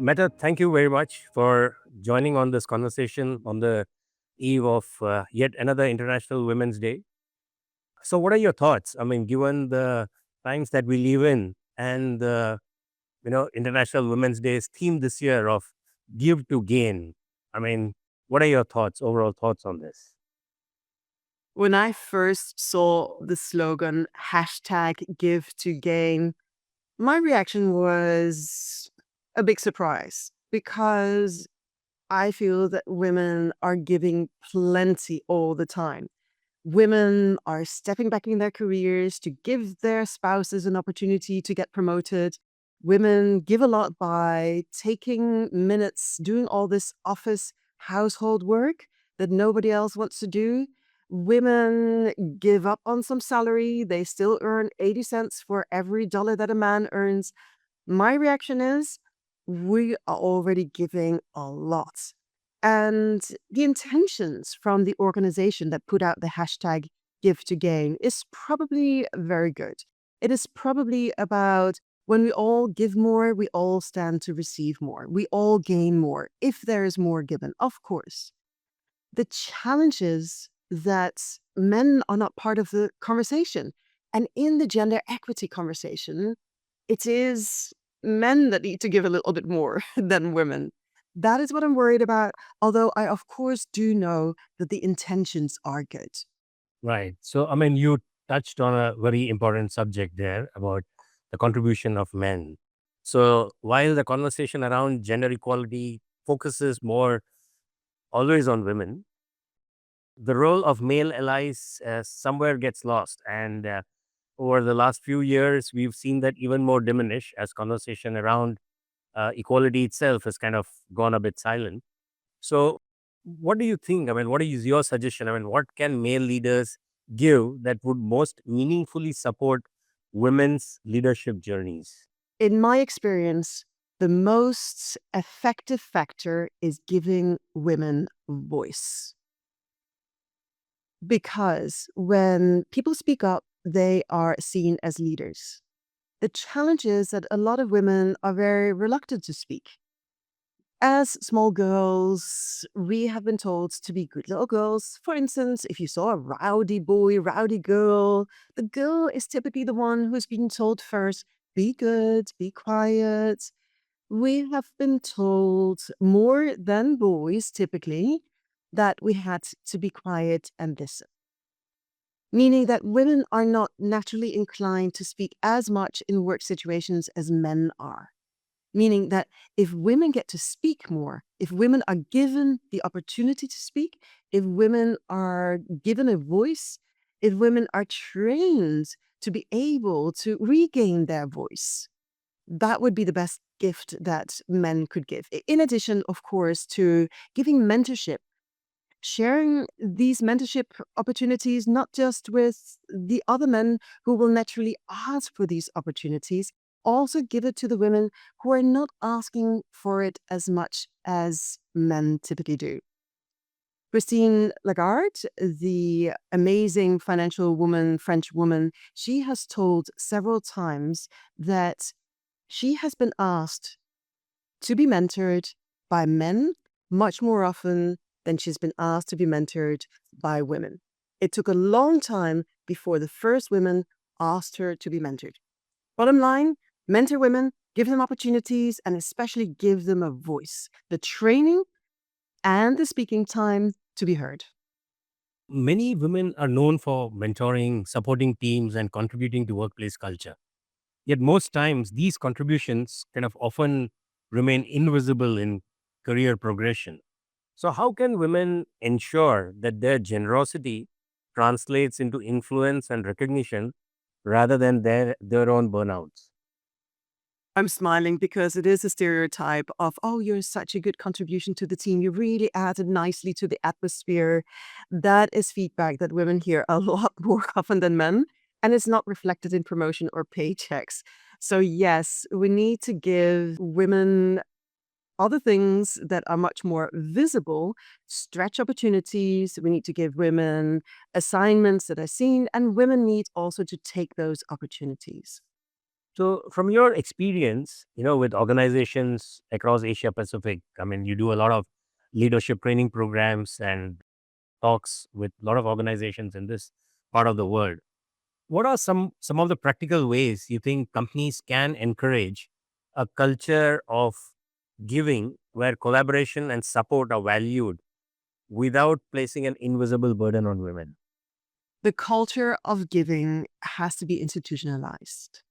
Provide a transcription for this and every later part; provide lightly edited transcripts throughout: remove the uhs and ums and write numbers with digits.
Mette, thank you very much for joining on this conversation on the eve of yet another International Women's Day. So, what are your thoughts? I mean, given the times that we live in and the International Women's Day's theme this year of give to gain. I mean, what are your thoughts, overall thoughts on this? When I first saw the slogan hashtag give to gain, my reaction was a big surprise because I feel that women are giving plenty all the time. Women are stepping back in their careers to give their spouses an opportunity to get promoted. Women give a lot by taking minutes, doing all this office household work that nobody else wants to do. Women give up on some salary. They still earn 80 cents for every dollar that a man earns. My reaction is we are already giving a lot. And the intentions from the organization that put out the hashtag give to gain is probably very good. It is probably about when we all give more, we all stand to receive more. We all gain more if there is more given, of course. The challenge is that men are not part of the conversation. And in the gender equity conversation, it is men that need to give a little bit more than women. That is what I'm worried about. Although I, of course, do know that the intentions are good. Right. So, I mean, you touched on a very important subject there about the contribution of men. So, while the conversation around gender equality focuses more always on women, the role of male allies somewhere gets lost. And over the last few years, we've seen that even more diminish as conversation around equality itself has kind of gone a bit silent. So, what do you think? I mean, what is your suggestion? I mean, what can male leaders give that would most meaningfully support women's leadership journeys? In my experience, the most effective factor is giving women voice. Because when people speak up, they are seen as leaders. The challenge is that a lot of women are very reluctant to speak. As small girls, we have been told to be good little girls. For instance, if you saw a rowdy boy, rowdy girl, the girl is typically the one who's being told first, be good, be quiet. We have been told more than boys typically that we had to be quiet and listen, meaning that women are not naturally inclined to speak as much in work situations as men are. Meaning that if women get to speak more, if women are given the opportunity to speak, if women are given a voice, if women are trained to be able to regain their voice, that would be the best gift that men could give. In addition, of course, to giving mentorship, sharing these mentorship opportunities, not just with the other men who will naturally ask for these opportunities, also give it to the women who are not asking for it as much as men typically do. Christine Lagarde, the amazing financial woman, French woman, she has told several times that she has been asked to be mentored by men much more often than she's been asked to be mentored by women. It took a long time before the first women asked her to be mentored. Bottom line, mentor women, give them opportunities, and especially give them a voice, the training and the speaking time to be heard. Many women are known for mentoring, supporting teams, and contributing to workplace culture. Yet, most times, these contributions kind of often remain invisible in career progression. So, how can women ensure that their generosity translates into influence and recognition rather than their own burnouts? I'm smiling because it is a stereotype of, oh, you're such a good contribution to the team. You really added nicely to the atmosphere. That is feedback that women hear a lot more often than men, and it's not reflected in promotion or paychecks. So, yes, we need to give women other things that are much more visible, stretch opportunities. We need to give women assignments that are seen, and women need also to take those opportunities. So, from your experience, with organizations across Asia Pacific, I mean, you do a lot of leadership training programs and talks with a lot of organizations in this part of the world. What are some of the practical ways you think companies can encourage a culture of giving where collaboration and support are valued without placing an invisible burden on women? The culture of giving has to be institutionalized.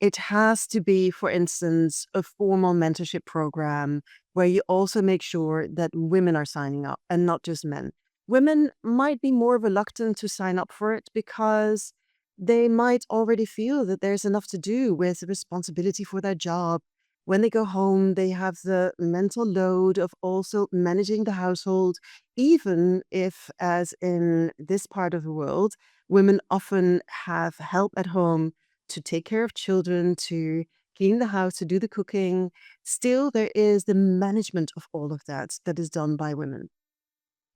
It has to be, for instance, a formal mentorship program where you also make sure that women are signing up and not just men. Women might be more reluctant to sign up for it because they might already feel that there's enough to do with responsibility for their job. When they go home, they have the mental load of also managing the household, even if, as in this part of the world, women often have help at home to take care of children, to clean the house, to do the cooking. Still, there is the management of all of that that is done by women,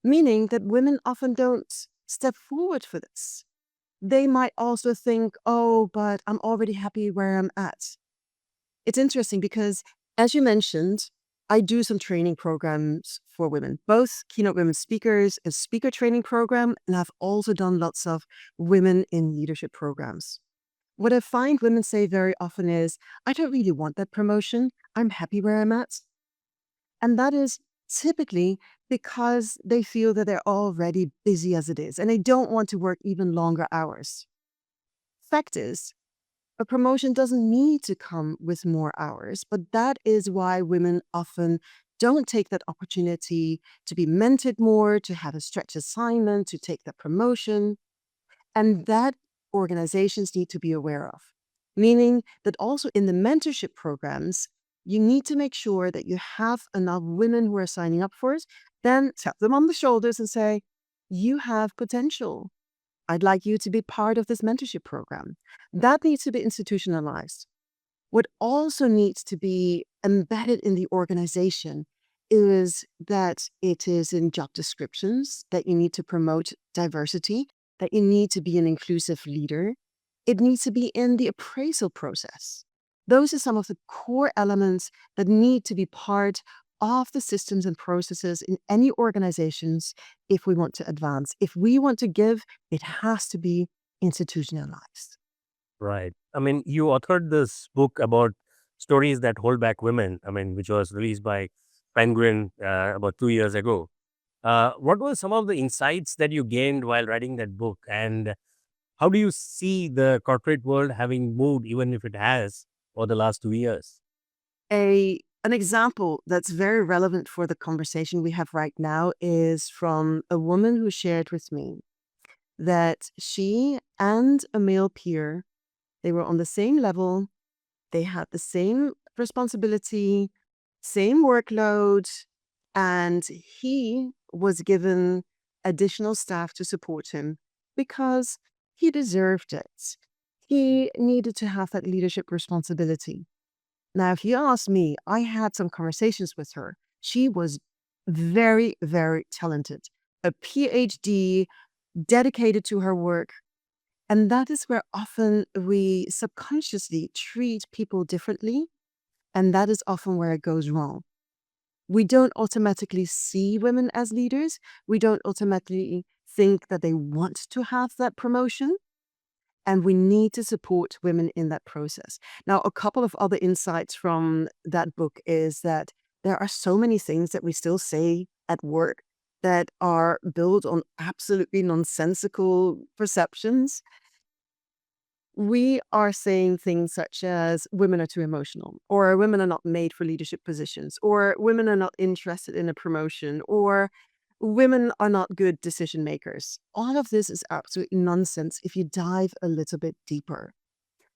meaning that women often don't step forward for this. They might also think, oh, but I'm already happy where I'm at. It's interesting because, as you mentioned, I do some training programs for women, both keynote women speakers, a speaker training program, and I've also done lots of women in leadership programs. What I find women say very often is, I don't really want that promotion. I'm happy where I'm at. And that is typically because they feel that they're already busy as it is and they don't want to work even longer hours. Fact is, a promotion doesn't need to come with more hours, but that is why women often don't take that opportunity to be mentored more, to have a stretch assignment, to take that promotion. And that organizations need to be aware of. Meaning that also in the mentorship programs, you need to make sure that you have enough women who are signing up for it, then tap them on the shoulders and say, you have potential. I'd like you to be part of this mentorship program. That needs to be institutionalized. What also needs to be embedded in the organization is that it is in job descriptions, that you need to promote diversity, that you need to be an inclusive leader. It needs to be in the appraisal process. Those are some of the core elements that need to be part of the systems and processes in any organizations if we want to advance. If we want to give, it has to be institutionalized. Right. I mean, you authored this book about stories that hold back women, I mean, which was released by Penguin about 2 years ago. What were some of the insights that you gained while writing that book? And how do you see the corporate world having moved, even if it has, for the last 2 years? An example that's very relevant for the conversation we have right now is from a woman who shared with me that she and a male peer, they were on the same level, they had the same responsibility, same workload, and he was given additional staff to support him because he deserved it. He needed to have that leadership responsibility. Now, if you ask me, I had some conversations with her. She was very, very talented, a PhD, dedicated to her work. And that is where often we subconsciously treat people differently. And that is often where it goes wrong. We don't automatically see women as leaders. We don't automatically think that they want to have that promotion. And we need to support women in that process. Now, a couple of other insights from that book is that there are so many things that we still say at work that are built on absolutely nonsensical perceptions. We are saying things such as women are too emotional, or women are not made for leadership positions, or women are not interested in a promotion, or women are not good decision makers. All of this is absolutely nonsense if you dive a little bit deeper.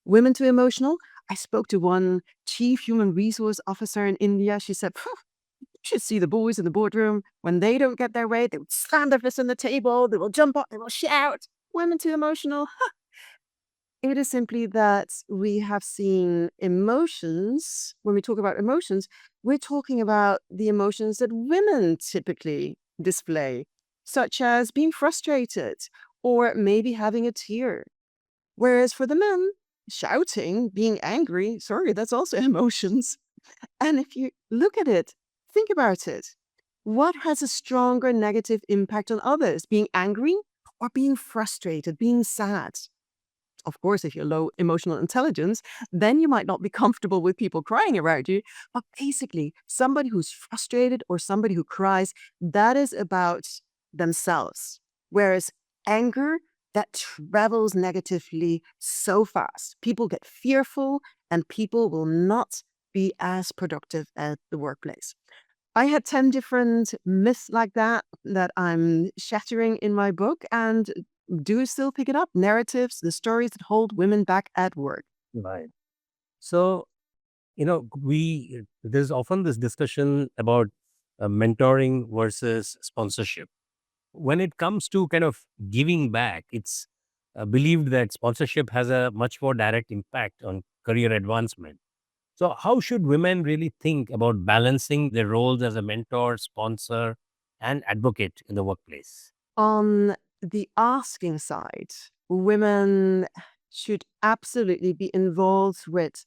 Women too emotional? I spoke to one chief human resource officer in India. She said, "Phew, you should see the boys in the boardroom. When they don't get their way, they would slam their fist on the table, they will jump up, they will shout. Women too emotional? It is simply that we have seen emotions. When we talk about emotions, we're talking about the emotions that women typically display, such as being frustrated or maybe having a tear. Whereas for the men, shouting, being angry, sorry, that's also emotions. And if you look at it, think about it. What has a stronger negative impact on others? Being angry or being frustrated, being sad? Of course, if you're low emotional intelligence, then you might not be comfortable with people crying around you. But basically, somebody who's frustrated or somebody who cries, that is about themselves. Whereas anger, that travels negatively so fast. People get fearful and people will not be as productive at the workplace. I had 10 different myths like that I'm shattering in my book and do still pick it up. Narratives, the stories that hold women back at work. Right. So, there's often this discussion about mentoring versus sponsorship. When it comes to kind of giving back, it's believed that sponsorship has a much more direct impact on career advancement. So, how should women really think about balancing their roles as a mentor, sponsor, and advocate in the workplace? On the asking side, women should absolutely be involved with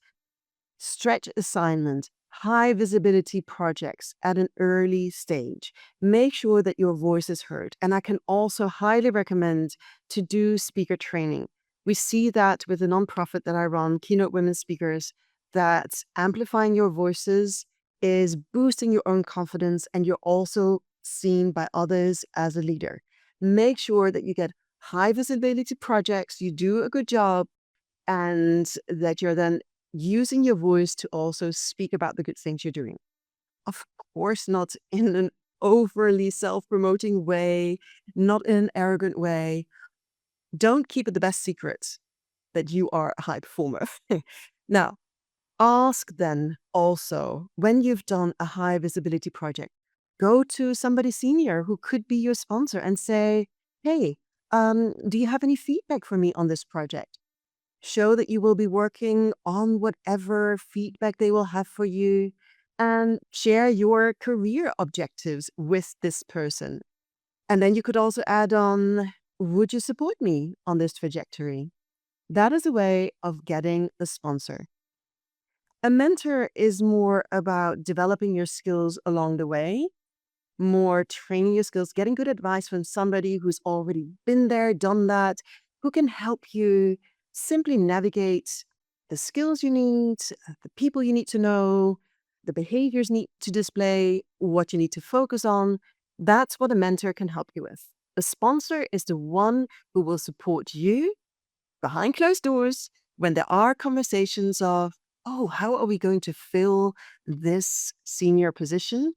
stretch assignment, high visibility projects at an early stage. Make sure that your voice is heard. And I can also highly recommend to do speaker training. We see that with the nonprofit that I run, Keynote Women Speakers, that amplifying your voices is boosting your own confidence and you're also seen by others as a leader. Make sure that you get high visibility projects, you do a good job, and that you're then using your voice to also speak about the good things you're doing. Of course, not in an overly self promoting way, not in an arrogant way. Don't keep it the best secret that you are a high performer. Now, ask then also when you've done a high visibility project, go to somebody senior who could be your sponsor and say, hey, do you have any feedback for me on this project? Show that you will be working on whatever feedback they will have for you and share your career objectives with this person. And then you could also add on, would you support me on this trajectory? That is a way of getting a sponsor. A mentor is more about developing your skills along the way, more training your skills, getting good advice from somebody who's already been there, done that, who can help you simply navigate the skills you need, the people you need to know, the behaviors need to display, what you need to focus on. That's what a mentor can help you with. A sponsor is the one who will support you behind closed doors when there are conversations of, oh, how are we going to fill this senior position?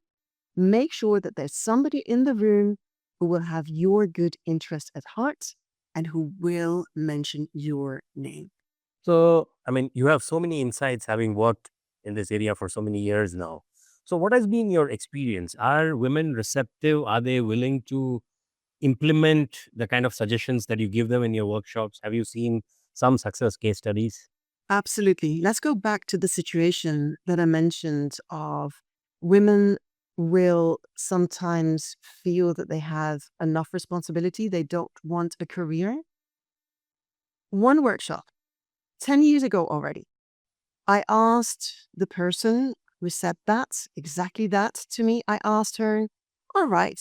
Make sure that there's somebody in the room who will have your good interest at heart and who will mention your name. So, you have so many insights having worked in this area for so many years now. So, what has been your experience? Are women receptive? Are they willing to implement the kind of suggestions that you give them in your workshops? Have you seen some success case studies? Absolutely. Let's go back to the situation that I mentioned of women will sometimes feel that they have enough responsibility. They don't want a career. One workshop, 10 years ago already, I asked the person who said that, exactly that to me. I asked her, all right,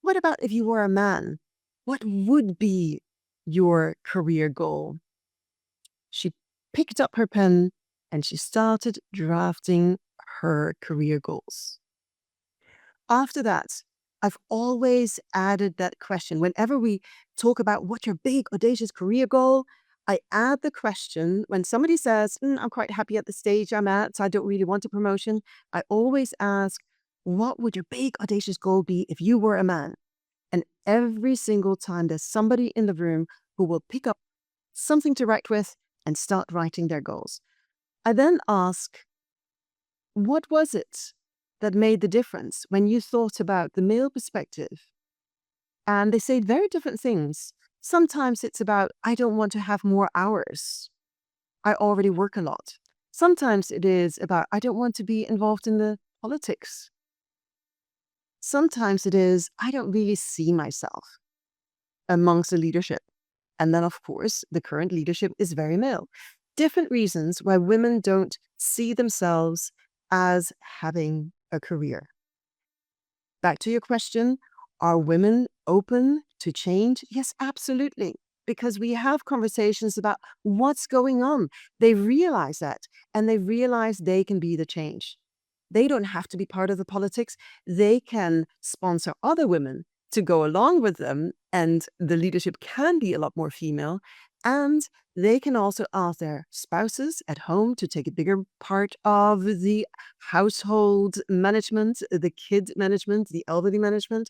what about if you were a man? What would be your career goal? She picked up her pen and she started drafting her career goals. After that, I've always added that question. Whenever we talk about what your big, audacious career goal, I add the question when somebody says, I'm quite happy at the stage I'm at, so I don't really want a promotion. I always ask, what would your big, audacious goal be if you were a man? And every single time there's somebody in the room who will pick up something to write with and start writing their goals. I then ask, what was it that made the difference when you thought about the male perspective? And they say very different things. Sometimes it's about, I don't want to have more hours. I already work a lot. Sometimes it is about, I don't want to be involved in the politics. Sometimes it is, I don't really see myself amongst the leadership. And then, of course, the current leadership is very male. different reasons why women don't see themselves as having a career. Back to your question, are women open to change? Yes, absolutely. Because we have conversations about what's going on. They realize that and they realize they can be the change. They don't have to be part of the politics. They can sponsor other women to go along with them, and the leadership can be a lot more female. And they can also ask their spouses at home to take a bigger part of the household management, the kid management, the elderly management.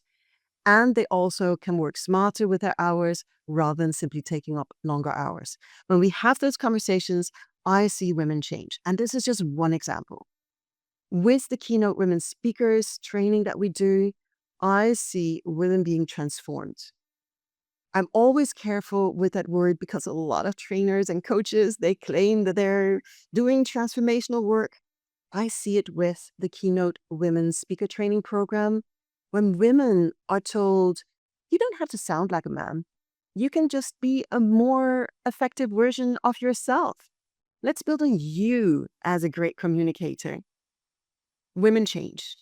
And they also can work smarter with their hours rather than simply taking up longer hours. When we have those conversations, I see women change. And this is just one example. With the keynote women speakers training that we do, I see women being transformed. I'm always careful with that word because a lot of trainers and coaches, they claim that they're doing transformational work. I see it with the Keynote Women Speaker Training Program. When women are told, you don't have to sound like a man, you can just be a more effective version of yourself. Let's build on you as a great communicator. Women change.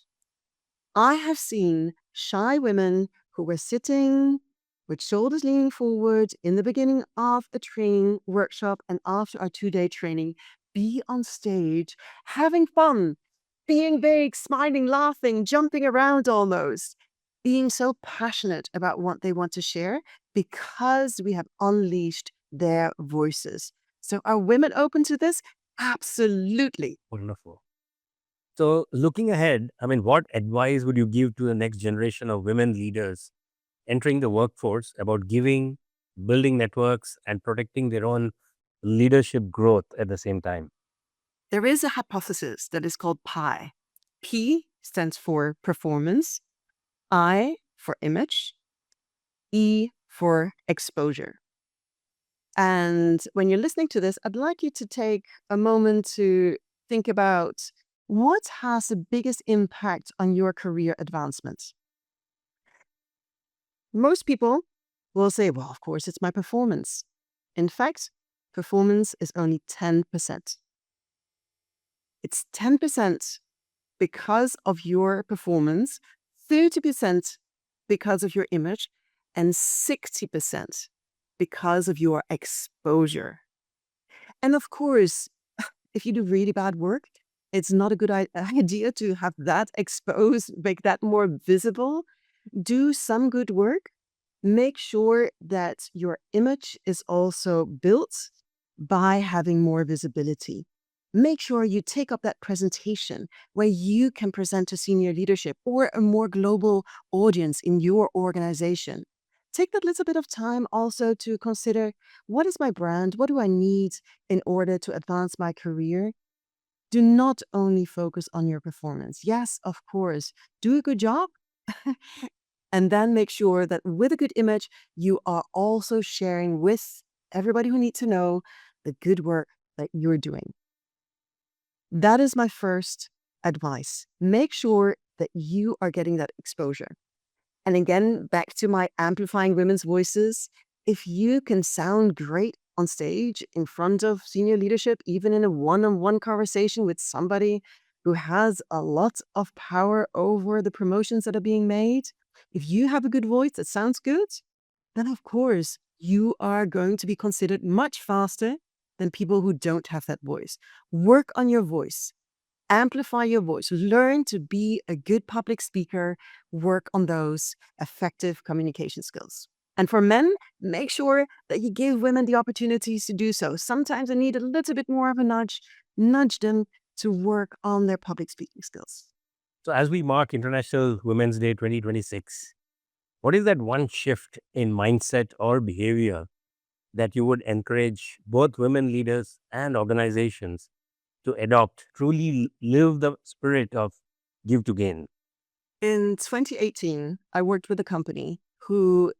I have seen shy women who were sitting with shoulders leaning forward in the beginning of a training workshop and after our 2-day training be on stage, having fun, being big, smiling, laughing, jumping around almost, being so passionate about what they want to share because we have unleashed their voices. So are women open to this? Absolutely. Wonderful. So, looking ahead, I mean, what advice would you give to the next generation of women leaders entering the workforce about giving, building networks, and protecting their own leadership growth at the same time? There is a hypothesis that is called PI. P stands for performance, I for image, E for exposure. And when you're listening to this, I'd like you to take a moment to think about what has the biggest impact on your career advancement. Most people will say, well, of course, it's my performance. In fact, performance is only 10%. It's 10% because of your performance, 30% because of your image, and 60% because of your exposure. And of course, if you do really bad work, it's not a good idea to have that exposed, make that more visible. Do some good work. Make sure that your image is also built by having more visibility. Make sure you take up that presentation where you can present to senior leadership or a more global audience in your organization. Take that little bit of time also to consider, what is my brand? What do I need in order to advance my career? Do not only focus on your performance. Yes, of course, do a good job. And then make sure that with a good image, you are also sharing with everybody who needs to know the good work that you're doing. That is my first advice. Make sure that you are getting that exposure. And again, back to my amplifying women's voices, if you can sound great on stage in front of senior leadership, even in a one-on-one conversation with somebody who has a lot of power over the promotions that are being made, if you have a good voice that sounds good, then of course you are going to be considered much faster than people who don't have that voice. Work on your voice. Amplify your voice. Learn to be a good public speaker. Work on those effective communication skills. And for men, make sure that you give women the opportunities to do so. Sometimes they need a little bit more of a nudge them to work on their public speaking skills. So, as we mark International Women's Day 2026, what is that one shift in mindset or behavior that you would encourage both women leaders and organizations to adopt, truly live the spirit of give to gain? In 2018, I worked with a company who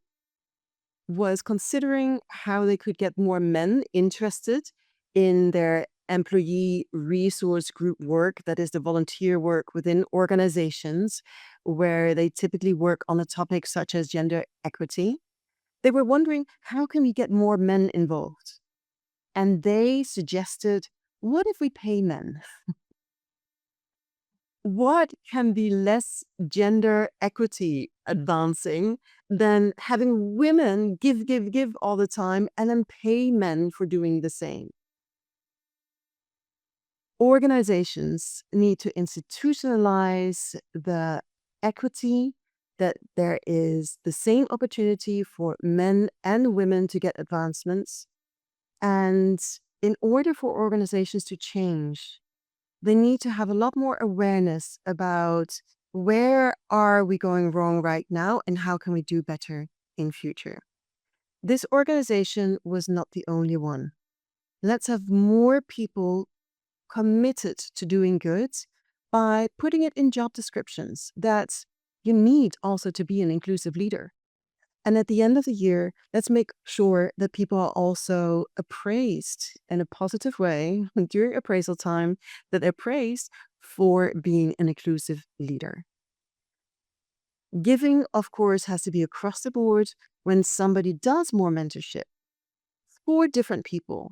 was considering how they could get more men interested in their employee resource group work, that is the volunteer work within organizations where they typically work on a topic such as gender equity. They were wondering, how can we get more men involved? And they suggested, what if we pay men? What can be less gender equity advancing than having women give all the time and then pay men for doing the same? Organizations need to institutionalize the equity, that there is the same opportunity for men and women to get advancements. And in order for organizations to change, they need to have a lot more awareness about where are we going wrong right now and how can we do better in future. This organization was not the only one. Let's have more people committed to doing good by putting it in job descriptions that you need also to be an inclusive leader. And at the end of the year, let's make sure that people are also appraised in a positive way during appraisal time, that they're praised for being an inclusive leader. Giving, of course, has to be across the board when somebody does more mentorship for different people.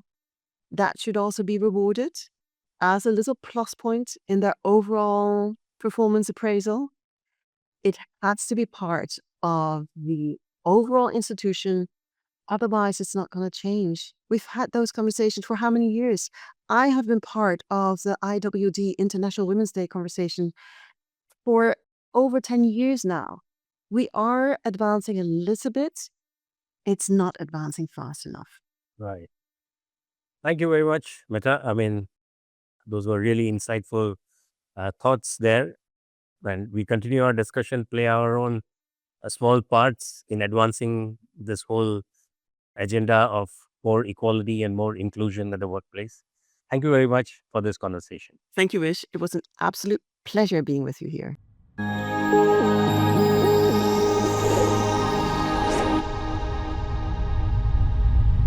That should also be rewarded as a little plus point in their overall performance appraisal. It has to be part of the overall institution. Otherwise, it's not going to change. We've had those conversations for how many years? I have been part of the IWD International Women's Day conversation for over 10 years now. We are advancing a little bit. It's not advancing fast enough. Right. Thank you very much, Mette. I mean, those were really insightful thoughts there. And we continue our discussion, play our own small parts in advancing this whole agenda of more equality and more inclusion at the workplace. Thank you very much for this conversation. Thank you, Ish. It was an absolute pleasure being with you here.